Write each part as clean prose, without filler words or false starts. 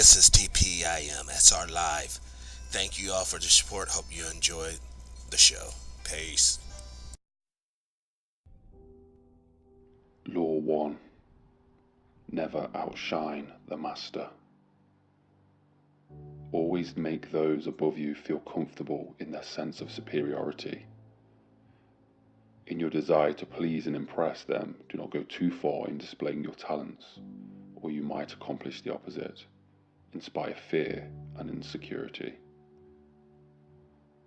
This is Tpim SR Live. Thank you all for the support. Hope you enjoy the show. Peace. Law 1. Never outshine the master. Always make those above you feel comfortable in their sense of superiority. In your desire to please and impress them, do not go too far in displaying your talents, or you might accomplish the opposite, inspire fear and insecurity.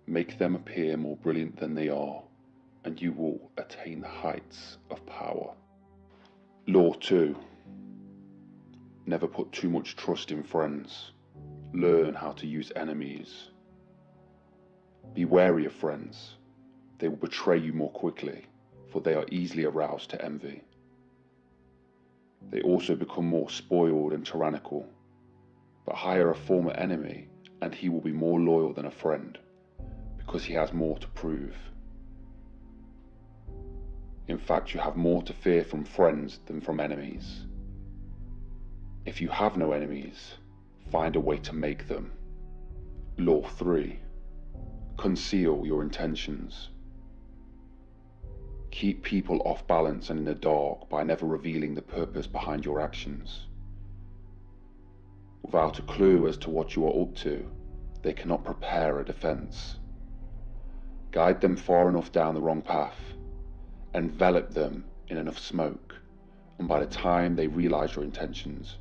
Make them appear more brilliant than they are, and you will attain the heights of power. Law 2. Never put too much trust in friends. Learn how to use enemies. Be wary of friends. They will betray you more quickly, for they are easily aroused to envy. They also become more spoiled and tyrannical, but hire a former enemy and he will be more loyal than a friend, because he has more to prove. In fact, you have more to fear from friends than from enemies. If you have no enemies, find a way to make them. Law 3. Conceal your intentions. Keep people off balance and in the dark by never revealing the purpose behind your actions. Without a clue as to what you are up to, they cannot prepare a defense. Guide them far enough down the wrong path, envelop them in enough smoke, and by the time they realize your intentions,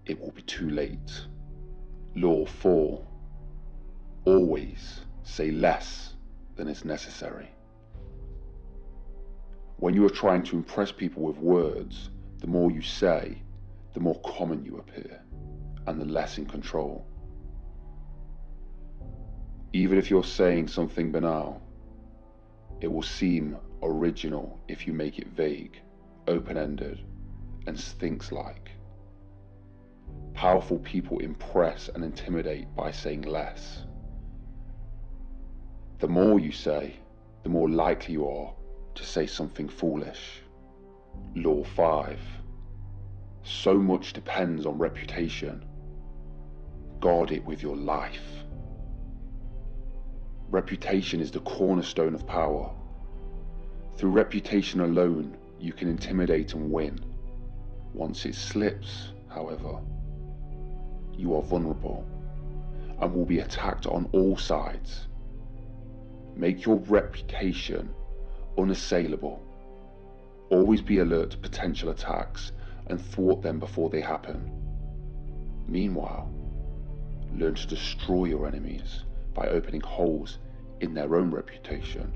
it will be too late. Law 4. Always say less than is necessary. When you are trying to impress people with words, the more you say, the more common you appear, and the less in control. Even if you're saying something banal, it will seem original if you make it vague, open-ended, and Sphinx-like. Powerful people impress and intimidate by saying less. The more you say, the more likely you are to say something foolish. Law 5. So much depends on reputation. Guard it with your life. Reputation is the cornerstone of power. Through reputation alone, you can intimidate and win. Once it slips, however, you are vulnerable and will be attacked on all sides. Make your reputation unassailable. Always be alert to potential attacks and thwart them before they happen. Meanwhile, learn to destroy your enemies by opening holes in their own reputation.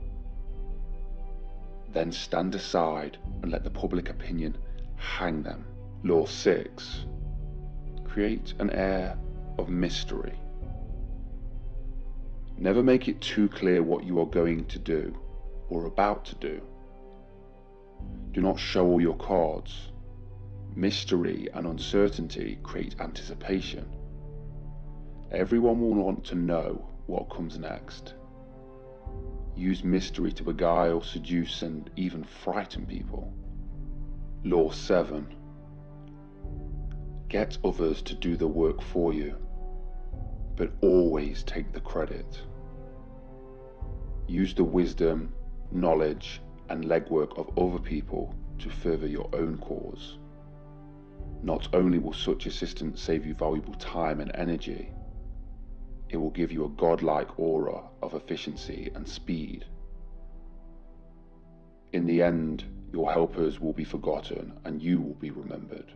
Then stand aside and let the public opinion hang them. Law 6. Create an air of mystery. Never make it too clear what you are going to do or about to do. Do not show all your cards. Mystery and uncertainty create anticipation. Everyone will want to know what comes next. Use mystery to beguile, seduce, and even frighten people. Law 7. Get others to do the work for you, but always take the credit. Use the wisdom, knowledge, and legwork of other people to further your own cause. Not only will such assistance save you valuable time and energy, it will give you a godlike aura of efficiency and speed. In the end, your helpers will be forgotten and you will be remembered.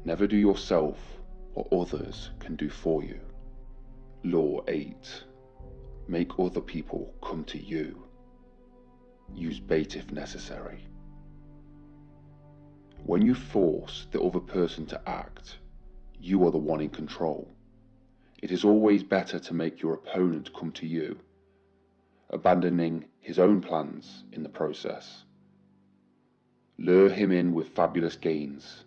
Never do yourself what others can do for you. Law 8. Make other people come to you. Use bait if necessary. When you force the other person to act, you are the one in control. It is always better to make your opponent come to you, abandoning his own plans in the process. Lure him in with fabulous gains,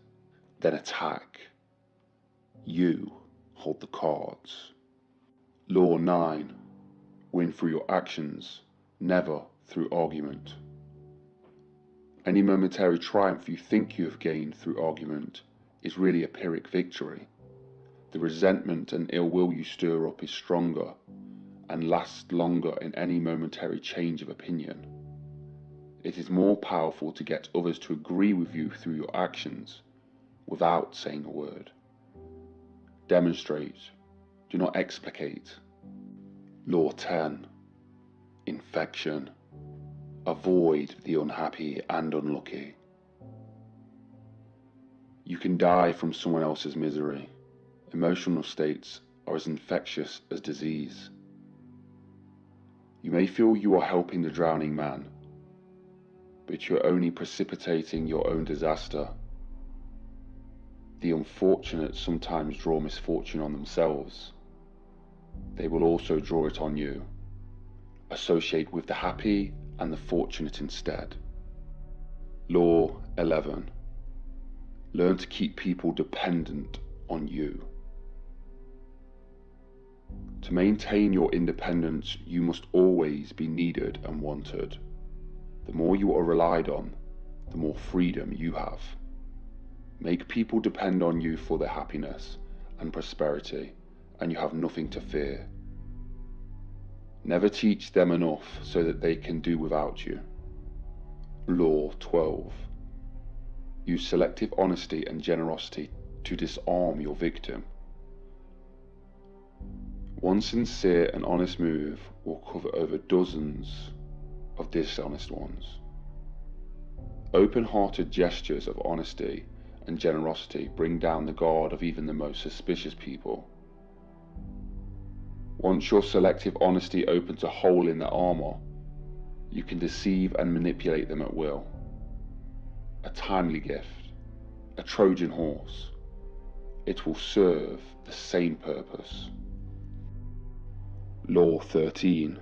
then attack. You hold the cards. Law 9. Win through your actions, never through argument. Any momentary triumph you think you have gained through argument is really a Pyrrhic victory. The resentment and ill will you stir up is stronger and lasts longer in any momentary change of opinion. It is more powerful to get others to agree with you through your actions without saying a word. Demonstrate, do not explicate. Law 10. Infection. Avoid the unhappy and unlucky. You can die from someone else's misery. Emotional states are as infectious as disease. You may feel you are helping the drowning man, but you're only precipitating your own disaster. The unfortunate sometimes draw misfortune on themselves. They will also draw it on you. Associate with the happy and the fortunate instead. Law 11. Learn to keep people dependent on you. To maintain your independence, you must always be needed and wanted. The more you are relied on, the more freedom you have. Make people depend on you for their happiness and prosperity, and you have nothing to fear. Never teach them enough so that they can do without you. Law 12. Use selective honesty and generosity to disarm your victim. One sincere and honest move will cover over dozens of dishonest ones. Open-hearted gestures of honesty and generosity bring down the guard of even the most suspicious people. Once your selective honesty opens a hole in their armor, you can deceive and manipulate them at will. A timely gift, a Trojan horse. It will serve the same purpose. Law 13.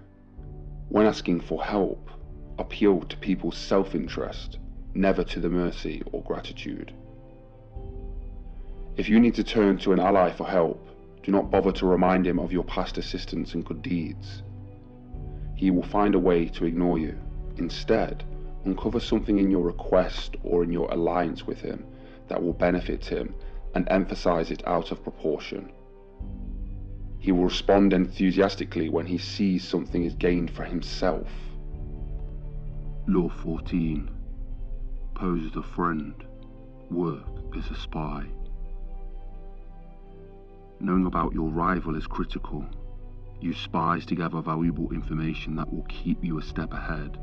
When asking for help, appeal to people's self-interest, never to the mercy or gratitude. If you need to turn to an ally for help, do not bother to remind him of your past assistance and good deeds. He will find a way to ignore you. Instead, uncover something in your request or in your alliance with him that will benefit him and emphasize it out of proportion. He will respond enthusiastically when he sees something is gained for himself. Law 14. Pose as a friend, work as a spy. Knowing about your rival is critical. Use spies to gather valuable information that will keep you a step ahead.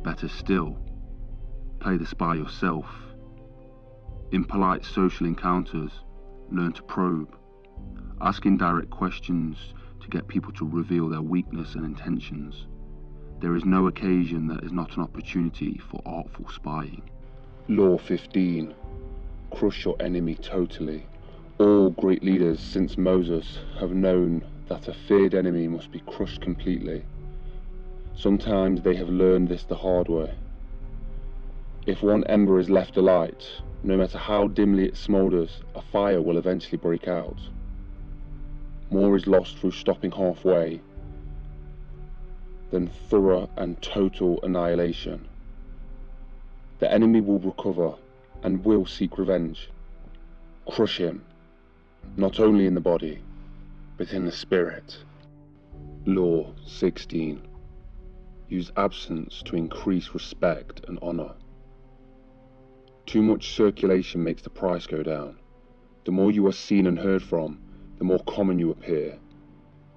Better still, play the spy yourself. In polite social encounters, learn to probe. Ask indirect questions to get people to reveal their weakness and intentions. There is no occasion that is not an opportunity for artful spying. Law 15. Crush your enemy totally. All great leaders since Moses have known that a feared enemy must be crushed completely. Sometimes they have learned this the hard way. If one ember is left alight, no matter how dimly it smoulders, a fire will eventually break out. More is lost through stopping halfway than thorough and total annihilation. The enemy will recover and will seek revenge. Crush him, not only in the body, but in the spirit. Law 16. Use absence to increase respect and honor. Too much circulation makes the price go down. The more you are seen and heard from, the more common you appear.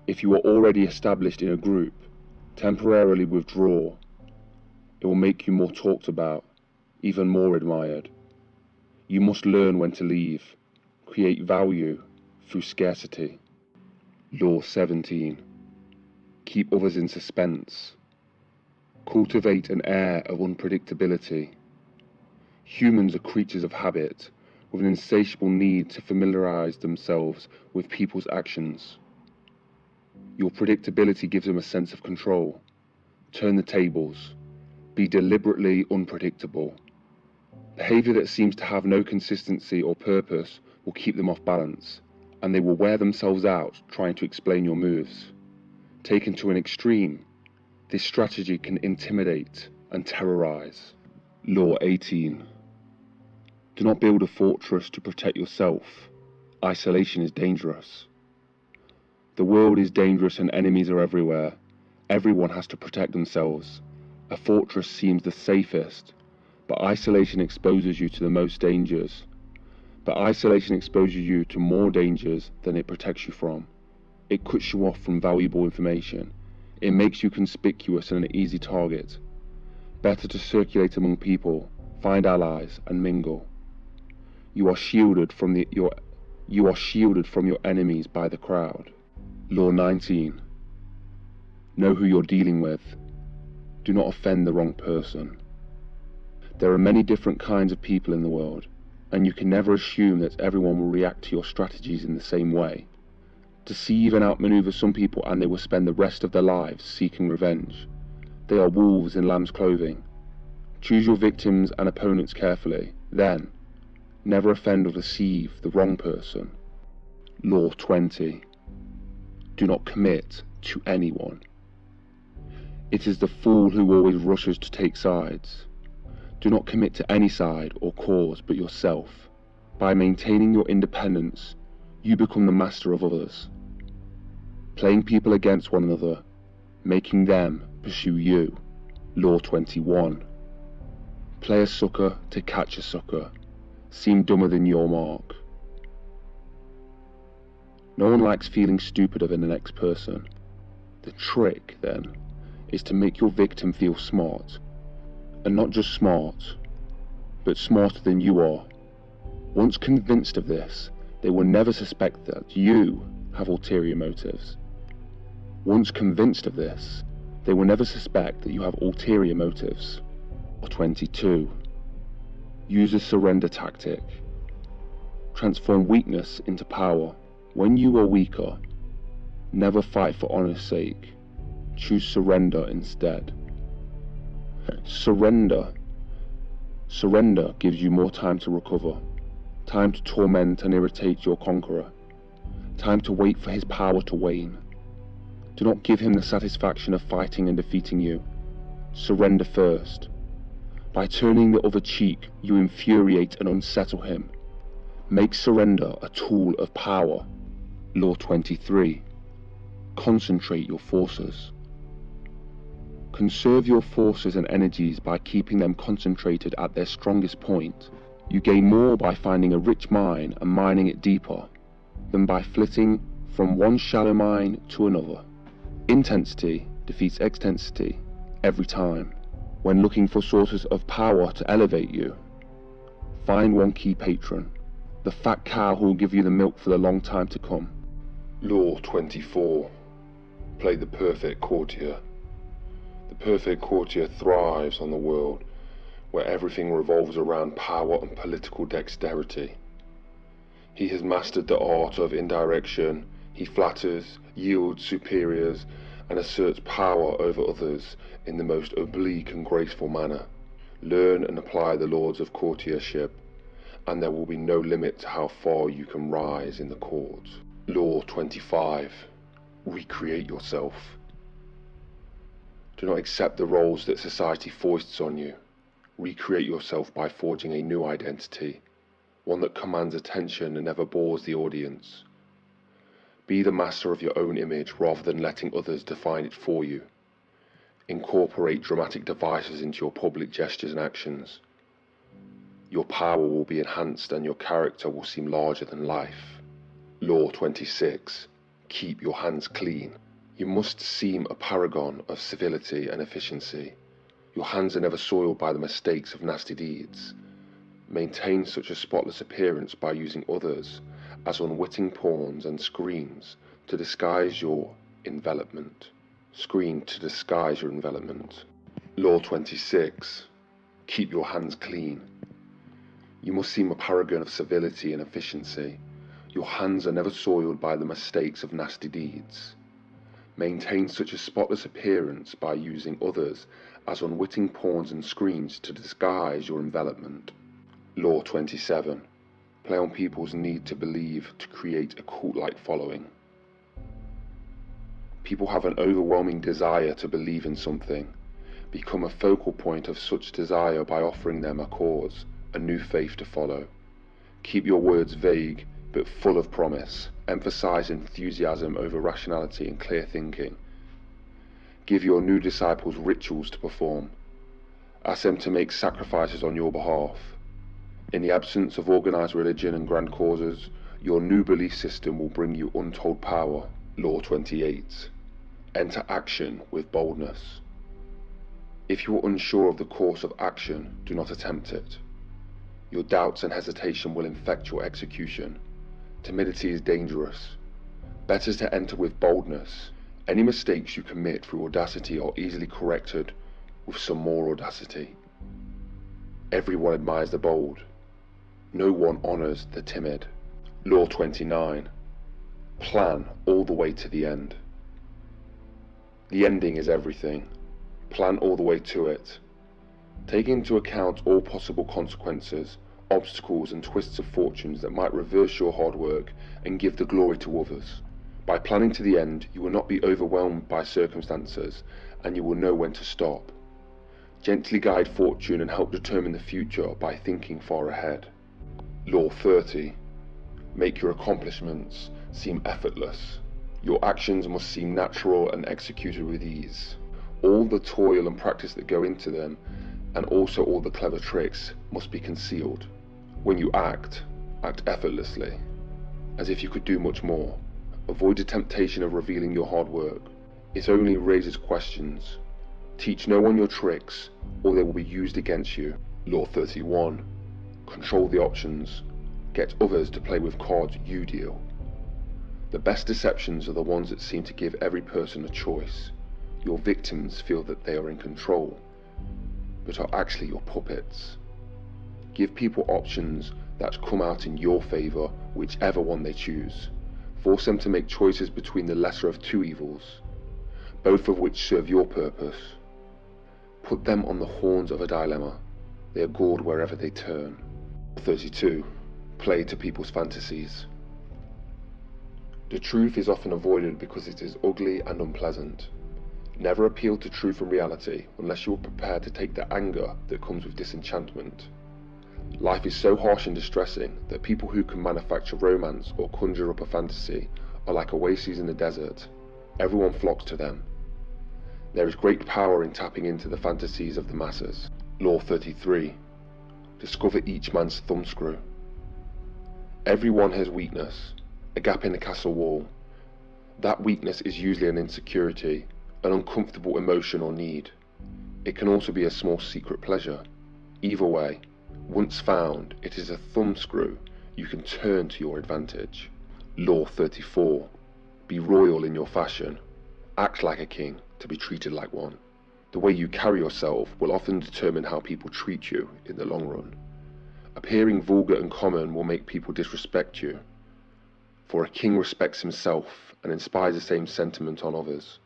If you are already established in a group, temporarily withdraw. It will make you more talked about, even more admired. You must learn when to leave. Create value through scarcity. Law 17. Keep others in suspense. Cultivate an air of unpredictability. Humans are creatures of habit, with an insatiable need to familiarize themselves with people's actions. Your predictability gives them a sense of control. Turn the tables. Be deliberately unpredictable. Behavior that seems to have no consistency or purpose will keep them off balance, and they will wear themselves out trying to explain your moves. Taken to an extreme, this strategy can intimidate and terrorize. Law 18. Do not build a fortress to protect yourself. Isolation is dangerous. The world is dangerous and enemies are everywhere. Everyone has to protect themselves. A fortress seems the safest, but isolation exposes you to the most dangers. But isolation exposes you to more dangers than it protects you from. It cuts you off from valuable information. It makes you conspicuous and an easy target. Better to circulate among people, find allies, and mingle. You are shielded from your enemies by the crowd. Law 19. Know who you're dealing with. Do not offend the wrong person. There are many different kinds of people in the world, and you can never assume that everyone will react to your strategies in the same way. Deceive and outmaneuver some people and they will spend the rest of their lives seeking revenge. They are wolves in lamb's clothing. Choose your victims and opponents carefully. Then, never offend or deceive the wrong person. Law 20. Do not commit to anyone. It is the fool who always rushes to take sides. Do not commit to any side or cause but yourself. By maintaining your independence, you become the master of others. Playing people against one another, making them pursue you. Law 21. Play a sucker to catch a sucker. Seem dumber than your mark. No one likes feeling stupider than the next person. The trick, then, is to make your victim feel smart. And not just smart, but smarter than you are. Once convinced of this, they will never suspect that you have ulterior motives. Once convinced of this, they will never suspect that you have ulterior motives. Or 22. Use a surrender tactic. Transform weakness into power. When you are weaker, never fight for honor's sake. Choose surrender instead. Surrender gives you more time to recover, time to torment and irritate your conqueror, time to wait for his power to wane. Do not give him the satisfaction of fighting and defeating you. Surrender first. By turning the other cheek, you infuriate and unsettle him. Make surrender a tool of power. Law 23. Concentrate your forces. Conserve your forces and energies by keeping them concentrated at their strongest point. You gain more by finding a rich mine and mining it deeper than by flitting from one shallow mine to another. Intensity defeats extensity every time. When looking for sources of power to elevate you, find one key patron, the fat cow who will give you the milk for the long time to come. Law 24. Play the perfect courtier. The perfect courtier thrives on the world where everything revolves around power and political dexterity. He has mastered the art of indirection. He flatters, yields superiors, and asserts power over others in the most oblique and graceful manner. Learn and apply the laws of courtiership, and there will be no limit to how far you can rise in the court. Law 25. Recreate yourself. Do not accept the roles that society foists on you. Recreate yourself by forging a new identity, one that commands attention and never bores the audience. Be the master of your own image rather than letting others define it for you. Incorporate dramatic devices into your public gestures and actions. Your power will be enhanced and your character will seem larger than life. Law 26. Keep your hands clean. You must seem a paragon of civility and efficiency. Your hands are never soiled by the mistakes of nasty deeds. Maintain such a spotless appearance by using others as unwitting pawns and screens to disguise your envelopment. Law 26. Keep your hands clean. You must seem a paragon of civility and efficiency. Your hands are never soiled by the mistakes of nasty deeds. Maintain such a spotless appearance by using others as unwitting pawns and screens to disguise your envelopment. Law 27. Play on people's need to believe to create a cult-like following. People have an overwhelming desire to believe in something. Become a focal point of such desire by offering them a cause, a new faith to follow. Keep your words vague, but full of promise. Emphasize enthusiasm over rationality and clear thinking. Give your new disciples rituals to perform. Ask them to make sacrifices on your behalf. In the absence of organized religion and grand causes, your new belief system will bring you untold power. Law 28. Enter action with boldness. If you are unsure of the course of action, do not attempt it. Your doubts and hesitation will infect your execution. Timidity is dangerous. Better to enter with boldness. Any mistakes you commit through audacity are easily corrected with some more audacity. Everyone admires the bold. No one honors the timid. Law 29. Plan all the way to the end. The ending is everything. Plan all the way to it. Take into account all possible consequences, obstacles and twists of fortunes that might reverse your hard work and give the glory to others. By planning to the end, you will not be overwhelmed by circumstances, and you will know when to stop. Gently guide fortune and help determine the future by thinking far ahead. Law 30. Make your accomplishments seem effortless. Your actions must seem natural and executed with ease. All the toil and practice that go into them, and also all the clever tricks, must be concealed. When you act effortlessly, as if you could do much more. Avoid the temptation of revealing your hard work. It only raises questions. Teach no one your tricks, or they will be used against you. Law 31. Control the options. Get others to play with cards you deal. The best deceptions are the ones that seem to give every person a choice. Your victims feel that they are in control, but are actually your puppets. Give people options that come out in your favor, whichever one they choose. Force them to make choices between the lesser of two evils, both of which serve your purpose. Put them on the horns of a dilemma. They are gored wherever they turn. 32. Play to people's fantasies. The truth is often avoided because it is ugly and unpleasant. Never appeal to truth and reality unless you are prepared to take the anger that comes with disenchantment. Life is so harsh and distressing that people who can manufacture romance or conjure up a fantasy are like oases in the desert. Everyone flocks to them. There is great power in tapping into the fantasies of the masses. Law 33. Discover each man's thumbscrew. Everyone has weakness, a gap in the castle wall. That weakness is usually an insecurity, an uncomfortable emotion or need. It can also be a small secret pleasure. Either way, once found, it is a thumbscrew you can turn to your advantage. Law 34. Be royal in your fashion. Act like a king to be treated like one. The way you carry yourself will often determine how people treat you in the long run. Appearing vulgar and common will make people disrespect you. For a king respects himself and inspires the same sentiment on others.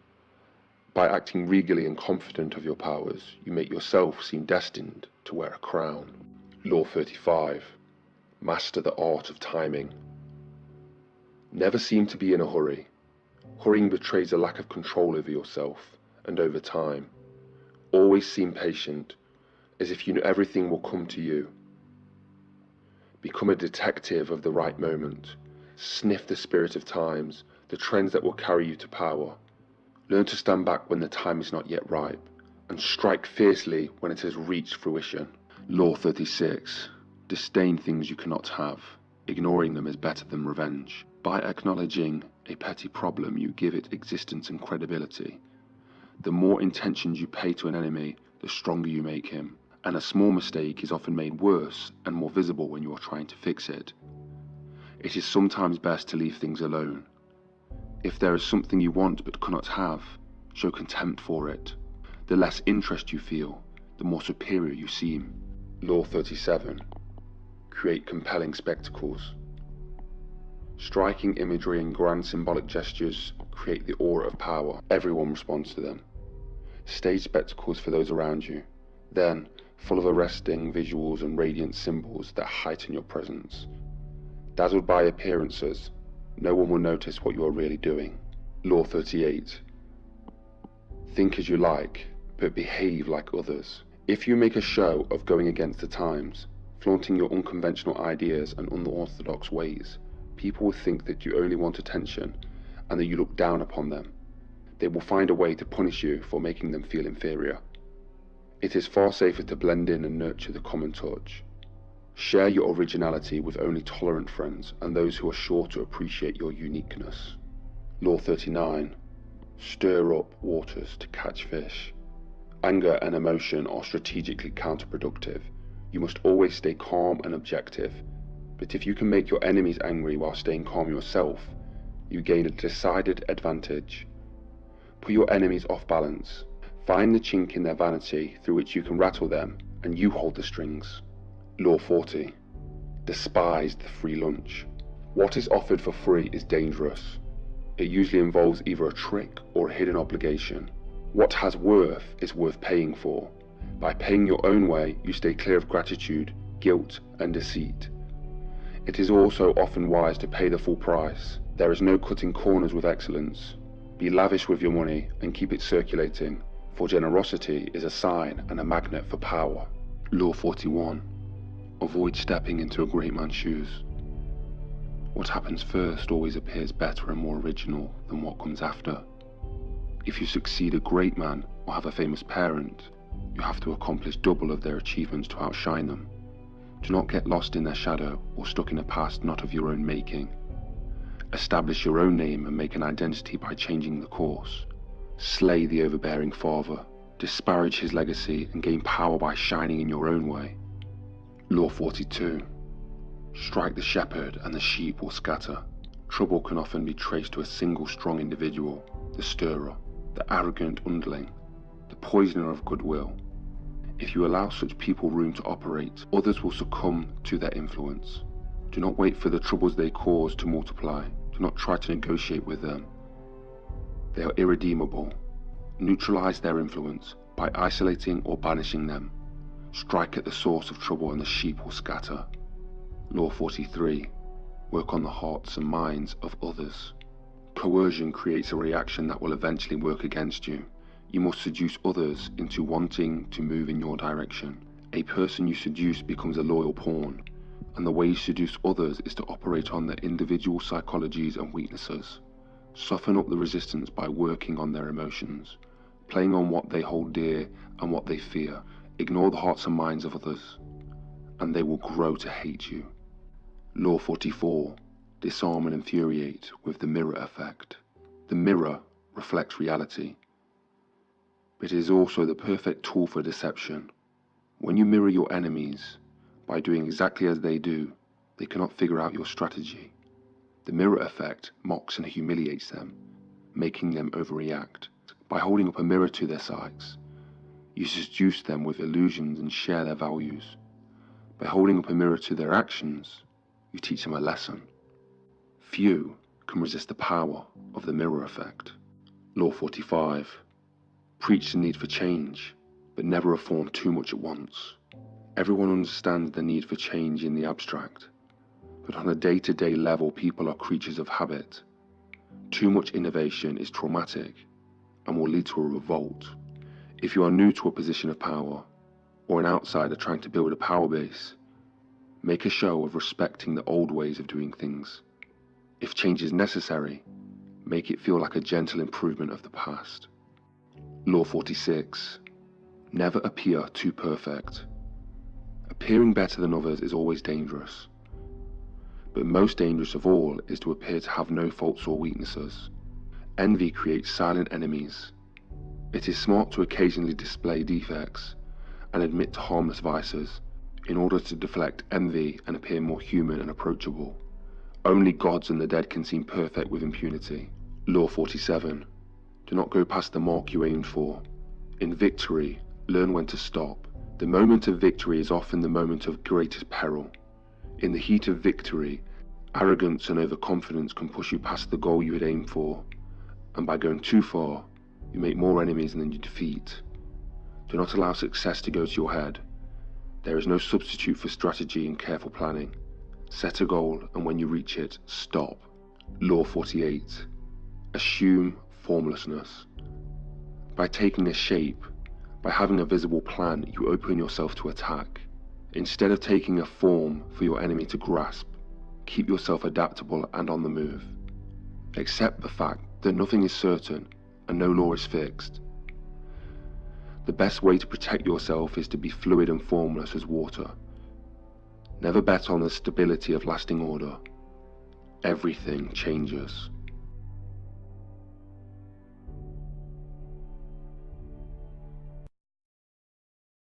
By acting regally and confident of your powers, you make yourself seem destined to wear a crown. Law 35. Master the art of timing. Never seem to be in a hurry. Hurrying betrays a lack of control over yourself and over time. Always seem patient, as if you know everything will come to you. Become a detective of the right moment. Sniff the spirit of times, the trends that will carry you to power. Learn to stand back when the time is not yet ripe, and strike fiercely when it has reached fruition. Law 36. Disdain things you cannot have. Ignoring them is better than revenge. By acknowledging a petty problem, you give it existence and credibility. The more intentions you pay to an enemy, the stronger you make him. And a small mistake is often made worse and more visible when you are trying to fix it. It is sometimes best to leave things alone. If there is something you want but cannot have, show contempt for it. The less interest you feel, the more superior you seem. Law 37. Create compelling spectacles. Striking imagery and grand symbolic gestures create the aura of power. Everyone responds to them. Stage spectacles for those around you. Then, full of arresting visuals and radiant symbols that heighten your presence. Dazzled by appearances, no one will notice what you are really doing. Law 38. Think as you like, but behave like others. If you make a show of going against the times, Flaunting your unconventional ideas and unorthodox ways, people will think that you only want attention and that you look down upon them. They will find a way to punish you for making them feel inferior. It is far safer to blend in and nurture the common touch. Share your originality with only tolerant friends and those who are sure to appreciate your uniqueness. Law 39. Stir up waters to catch fish. Anger and emotion are strategically counterproductive. You must always stay calm and objective. But if you can make your enemies angry while staying calm yourself, you gain a decided advantage. Put your enemies off balance. Find the chink in their vanity through which you can rattle them, and you hold the strings. Law 40. Despise the free lunch. What is offered for free is dangerous. It usually involves either a trick or a hidden obligation. What has worth is worth paying for. By paying your own way, you stay clear of gratitude, guilt, and deceit. It is also often wise to pay the full price. There is no cutting corners with excellence. Be lavish with your money and keep it circulating, for generosity is a sign and a magnet for power. Law 41. Avoid stepping into a great man's shoes. What happens first always appears better and more original than what comes after. If you succeed a great man or have a famous parent, you have to accomplish double of their achievements to outshine them. Do not get lost in their shadow or stuck in a past not of your own making. Establish your own name and make an identity by changing the course. Slay the overbearing father, disparage his legacy, and gain power by shining in your own way. Law 42. Strike the shepherd and the sheep will scatter. Trouble can often be traced to a single strong individual, the stirrer, the arrogant underling, the poisoner of goodwill. If you allow such people room to operate, others will succumb to their influence. Do not wait for the troubles they cause to multiply. Do not try to negotiate with them. They are irredeemable. Neutralize their influence by isolating or banishing them. Strike at the source of trouble and the sheep will scatter. Law 43. Work on the hearts and minds of others. Coercion creates a reaction that will eventually work against you. You must seduce others into wanting to move in your direction. A person you seduce becomes a loyal pawn, and the way you seduce others is to operate on their individual psychologies and weaknesses. Soften up the resistance by working on their emotions, playing on what they hold dear and what they fear. Ignore the hearts and minds of others, and they will grow to hate you. Law 44. Disarm and infuriate with the mirror effect. The mirror reflects reality, but it is also the perfect tool for deception. When you mirror your enemies, by doing exactly as they do, they cannot figure out your strategy. The mirror effect mocks and humiliates them, making them overreact. By holding up a mirror to their sights, you seduce them with illusions and share their values. By holding up a mirror to their actions, you teach them a lesson. Few can resist the power of the mirror effect. Law 45. Preach the need for change, but never reform too much at once. Everyone understands the need for change in the abstract, but on a day-to-day level, people are creatures of habit. Too much innovation is traumatic and will lead to a revolt. If you are new to a position of power, or an outsider trying to build a power base, make a show of respecting the old ways of doing things. If change is necessary, make it feel like a gentle improvement of the past. Law 46. Never appear too perfect. Appearing better than others is always dangerous, but most dangerous of all is to appear to have no faults or weaknesses. Envy creates silent enemies. It is smart to occasionally display defects and admit to harmless vices in order to deflect envy and appear more human and approachable. Only gods and the dead can seem perfect with impunity. Law 47. Do not go past the mark you aimed for. In victory, learn when to stop. The moment of victory is often the moment of greatest peril. In the heat of victory, arrogance and overconfidence can push you past the goal you had aimed for, and by going too far, you make more enemies than you defeat. Do not allow success to go to your head. There is no substitute for strategy and careful planning. Set a goal, and when you reach it, stop. Law 48. Assume formlessness. By taking a shape, by having a visible plan, you open yourself to attack. Instead of taking a form for your enemy to grasp, keep yourself adaptable and on the move. Accept the fact that nothing is certain and no law is fixed. The best way to protect yourself is to be fluid and formless as water. Never bet on the stability of lasting order. Everything changes.